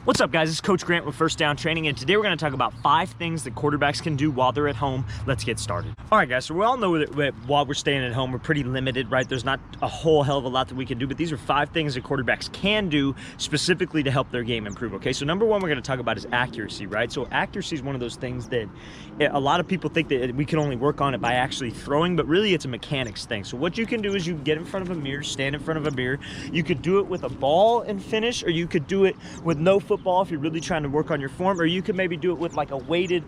What's up, guys? It's Coach Grant with First Down Training, and today we're going to talk about 5 things that quarterbacks can do while they're at home. Let's get started. All right, guys, so we all know that while we're staying at home, we're pretty limited, right? There's not a whole hell of a lot that we can do, but these are 5 things that quarterbacks can do specifically to help their game improve, okay? So number one we're going to talk about is accuracy, right? So accuracy is one of those things that a lot of people think that we can only work on it by actually throwing, but really it's a mechanics thing. So what you can do is you can get in front of a mirror, stand in front of a mirror. You could do it with a ball and finish, or you could do it with no football if you're really trying to work on your form, or you could maybe do it with like a weighted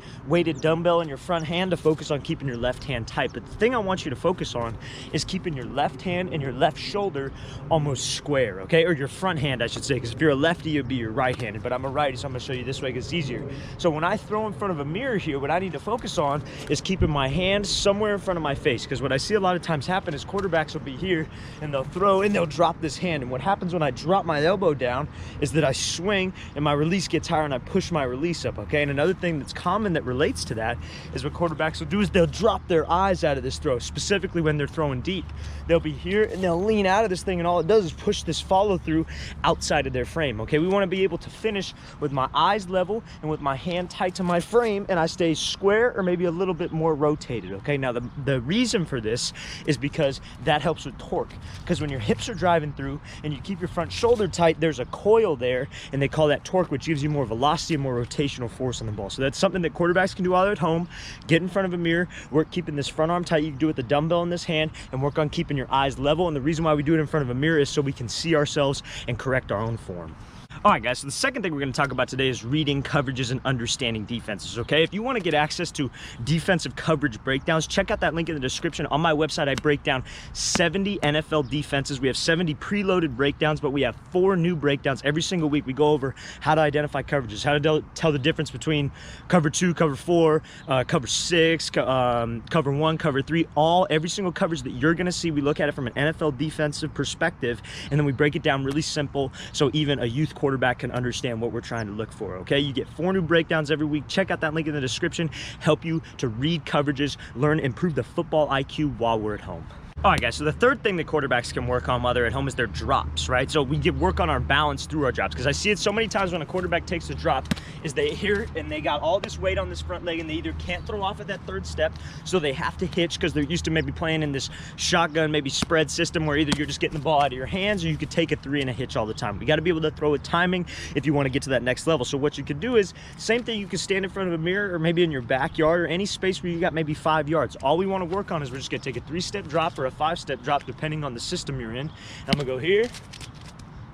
dumbbell in your front hand to focus on keeping your left hand tight. But the thing I want you to focus on is keeping your left hand and your left shoulder almost square, okay? Or your front hand, I should say, because if you're a lefty, you'd be your right-handed, but I'm a righty, so I'm gonna show you this way because it's easier. So when I throw in front of a mirror here, what I need to focus on is keeping my hand somewhere in front of my face, because what I see a lot of times happen is quarterbacks will be here and they'll throw and they'll drop this hand, and what happens when I drop my elbow down is that I swing and my release gets higher and I push my release up, okay? And another thing that's common that relates to that is what quarterbacks will do is they'll drop their eyes out of this throw, specifically when they're throwing deep. They'll be here and they'll lean out of this thing, and all it does is push this follow through outside of their frame, okay? We want to be able to finish with my eyes level and with my hand tight to my frame, and I stay square or maybe a little bit more rotated, okay? Now the reason for this is because that helps with torque, because when your hips are driving through and you keep your front shoulder tight, there's a coil there, and they call that torque, which gives you more velocity and more rotational force on the ball. So that's something that quarterbacks can do while they're at home. Get in front of a mirror, work keeping this front arm tight. You can do it with the dumbbell in this hand, and work on keeping your eyes level. And the reason why we do it in front of a mirror is so we can see ourselves and correct our own form. All right, guys, so the second thing we're going to talk about today is reading coverages and understanding defenses, okay? If you want to get access to defensive coverage breakdowns, check out that link in the description. On my website, I break down 70 NFL defenses. We have 70 preloaded breakdowns, but we have 4 new breakdowns every single week. We go over how to identify coverages, how to tell the difference between cover 2, cover 4, cover 6, cover 1, cover 3, every single coverage that you're going to see. We look at it from an NFL defensive perspective, and then we break it down really simple so even a youth quarterback can understand what we're trying to look for, okay? You get 4 new breakdowns every week. Check out that link in the description. Help you to read coverages, learn, improve the football IQ while we're at home. All right, guys, so the third thing that quarterbacks can work on while they're at home is their drops, right? So we work on our balance through our drops, because I see it so many times when a quarterback takes a drop is they hear and they got all this weight on this front leg, and they either can't throw off at that third step, so they have to hitch because they're used to maybe playing in this shotgun, maybe spread system where either you're just getting the ball out of your hands or you could take a 3 and a hitch all the time. We got to be able to throw with timing if you want to get to that next level. So what you could do is, same thing, you can stand in front of a mirror or maybe in your backyard or any space where you got maybe 5 yards. All we want to work on is we're just going to take a 3-step drop or a 5-step drop depending on the system you're in. And I'm gonna go here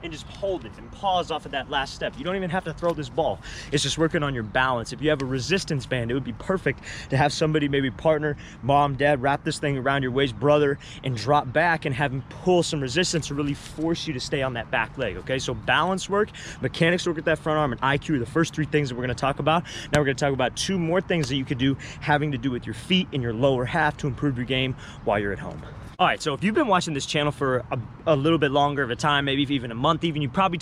and just hold it and pause off of that last step. You don't even have to throw this ball. It's just working on your balance. If you have a resistance band, it would be perfect to have somebody, maybe partner, mom, dad, wrap this thing around your waist, brother, and drop back and have him pull some resistance to really force you to stay on that back leg, okay? So balance work, mechanics work with that front arm, and IQ are the first 3 things that we're gonna talk about. Now we're gonna talk about 2 more things that you could do having to do with your feet and your lower half to improve your game while you're at home. All right, so if you've been watching this channel for a little bit longer of a time, maybe even a month even, you probably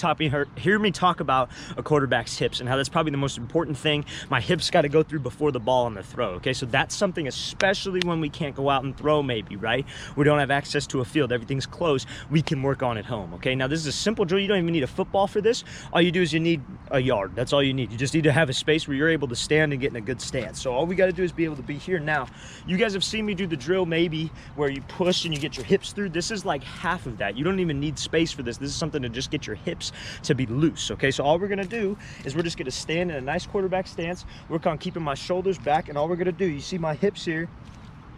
hear me talk about a quarterback's hips and how that's probably the most important thing. My hips got to go through before the ball on the throw, okay? So that's something, especially when we can't go out and throw maybe, right? We don't have access to a field, everything's closed, we can work on at home, okay? Now this is a simple drill. You don't even need a football for this. All you do is you need a yard. That's all you need. You just need to have a space where you're able to stand and get in a good stance. So all we got to do is be able to be here. Now, you guys have seen me do the drill maybe where you push and you get your hips through. This is like half of that. You don't even need space for this. This is something to just get your hips to be loose, okay? So all we're gonna do is we're just gonna stand in a nice quarterback stance, work on keeping my shoulders back, and all we're gonna do, you see my hips here,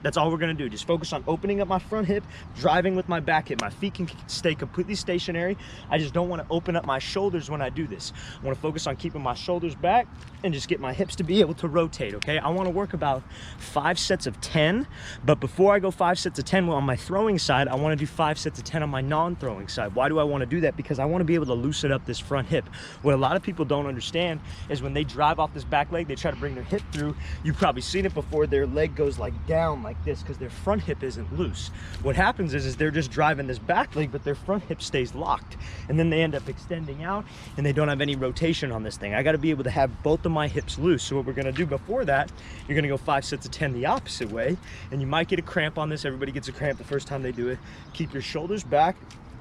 that's all we're gonna do. Just focus on opening up my front hip, driving with my back hip. My feet can stay completely stationary. I just don't wanna open up my shoulders when I do this. I wanna focus on keeping my shoulders back and just get my hips to be able to rotate, okay? I wanna work about 5 sets of 10, but before I go 5 sets of 10 on my throwing side, I wanna do 5 sets of 10 on my non-throwing side. Why do I wanna do that? Because I wanna be able to loosen up this front hip. What a lot of people don't understand is when they drive off this back leg, they try to bring their hip through. You've probably seen it before, their leg goes like down like this because their front hip isn't loose. What happens is they're just driving this back leg, but their front hip stays locked, and then they end up extending out and they don't have any rotation on this thing. I got to be able to have both of my hips loose. So what we're going to do before that, you're going to go 5 sets of 10 the opposite way, and you might get a cramp on this. Everybody gets a cramp the first time they do it. Keep your shoulders back,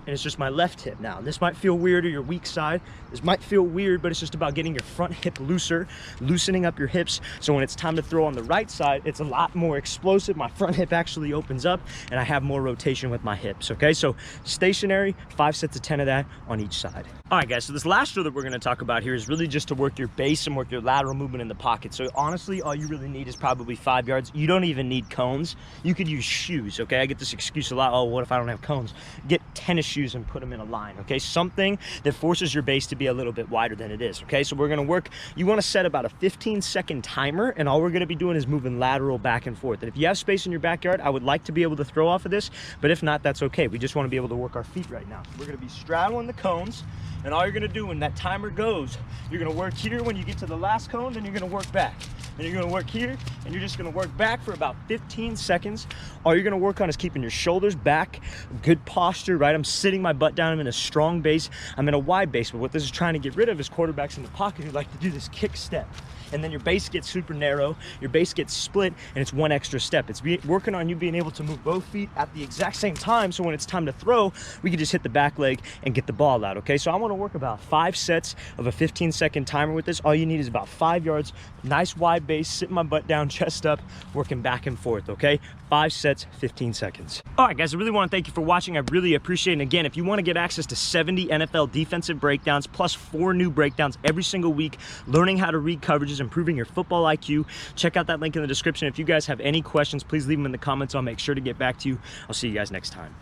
and it's just my left hip now. This might feel weird, or your weak side. This might feel weird, but it's just about getting your front hip looser, loosening up your hips. So when it's time to throw on the right side, it's a lot more explosive. My front hip actually opens up and I have more rotation with my hips, okay? So stationary, 5 sets of 10 of that on each side. All right, guys, so this last drill that we're gonna talk about here is really just to work your base and work your lateral movement in the pocket. So honestly, all you really need is probably 5 yards. You don't even need cones. You could use shoes, okay? I get this excuse a lot, oh, what if I don't have cones? Get tennis shoes and put them in a line, okay? Something that forces your base to be a little bit wider than it is, okay? So we're gonna work, you wanna set about a 15-second timer, and all we're gonna be doing is moving lateral back and forth. And if you have space in your backyard, I would like to be able to throw off of this, but if not, that's okay. We just wanna be able to work our feet right now. We're gonna be straddling the cones, and all you're gonna do when that timer goes, you're gonna work here when you get to the last cone, then you're gonna work back. And you're gonna work here, and you're just gonna work back for about 15 seconds. All you're gonna work on is keeping your shoulders back, good posture, right? I'm sitting my butt down, I'm in a strong base, I'm in a wide base, but what this is trying to get rid of is quarterbacks in the pocket who like to do this kick step. And then your base gets super narrow, your base gets split, and it's one extra step. It's working on you being able to move both feet at the exact same time, so when it's time to throw, we can just hit the back leg and get the ball out, okay? So I wanna work about 5 sets of a 15-second timer with this. All you need is about 5 yards, nice wide base, sitting my butt down, chest up, working back and forth, okay? 5 sets, 15 seconds. All right, guys, I really wanna thank you for watching. I really appreciate it. And again, if you wanna get access to 70 NFL defensive breakdowns, plus 4 new breakdowns every single week, learning how to read coverages, improving your football IQ, check out that link in the description. If you guys have any questions, please leave them in the comments. I'll make sure to get back to you. I'll see you guys next time.